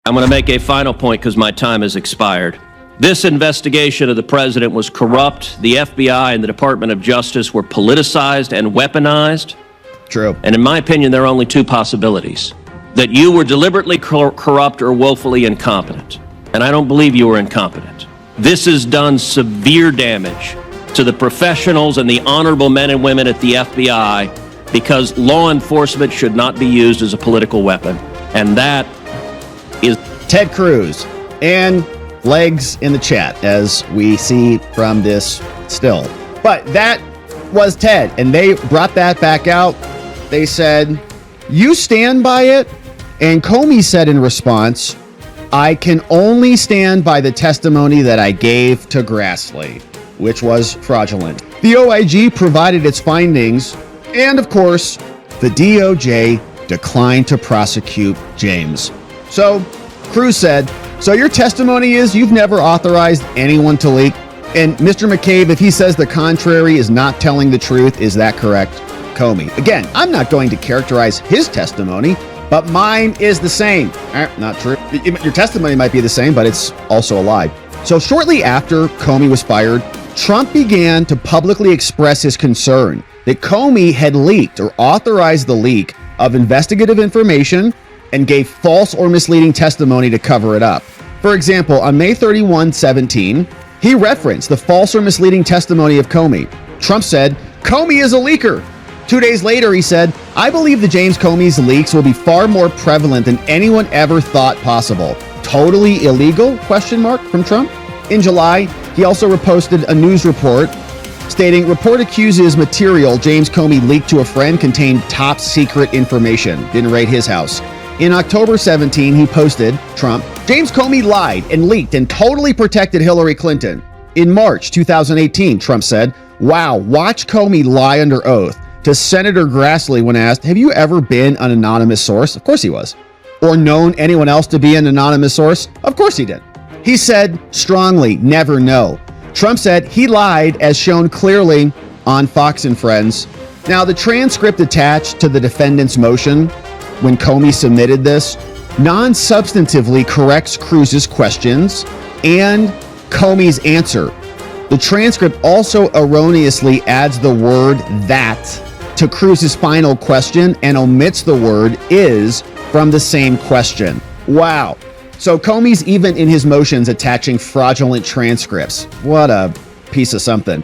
I'm going to make a final point because my time has expired. This investigation of the president was corrupt. The FBI and the Department of Justice were politicized and weaponized. True. And in my opinion, there are only two possibilities: that you were deliberately corrupt or woefully incompetent. And I don't believe you were incompetent. This has done severe damage to the professionals and the honorable men and women at the FBI, because law enforcement should not be used as a political weapon. And that is Ted Cruz and legs in the chat, as we see from this still. But that was Ted, and they brought that back out. They said, "You stand by it?" And Comey said in response, "I can only stand by the testimony that I gave to Grassley," which was fraudulent. The OIG provided its findings, and of course, the DOJ declined to prosecute James. So Cruz said, "So your testimony is you've never authorized anyone to leak?" And Mr. McCabe, if he says the contrary, is not telling the truth. Is that correct? Comey: "Again, I'm not going to characterize his testimony, but mine is the same." Not true. Your testimony might be the same, but it's also a lie. So shortly after Comey was fired, Trump began to publicly express his concern that Comey had leaked or authorized the leak of investigative information and gave false or misleading testimony to cover it up. For example, on May 31, 2017, he referenced the false or misleading testimony of Comey. Trump said, "Comey is a leaker." 2 days later, he said, "I believe the James Comey's leaks will be far more prevalent than anyone ever thought possible." Totally illegal? ? From Trump. In July, he also reposted a news report stating, "Report accuses material James Comey leaked to a friend contained top secret information." Didn't raid his house. In October 17, he posted, Trump, "James Comey lied and leaked and totally protected Hillary Clinton." In March 2018, Trump said, "Wow, watch Comey lie under oath." To Senator Grassley when asked, "Have you ever been an anonymous source?" Of course he was. Or known anyone else to be an anonymous source? Of course he did. He said strongly, "Never know." Trump said he lied, as shown clearly on Fox and Friends. Now, the transcript attached to the defendant's motion when Comey submitted this non-substantively corrects Cruz's questions and Comey's answer. The transcript also erroneously adds the word "that" to Cruz's final question and omits the word "is" from the same question. Wow. So Comey's even in his motions attaching fraudulent transcripts. What a piece of something.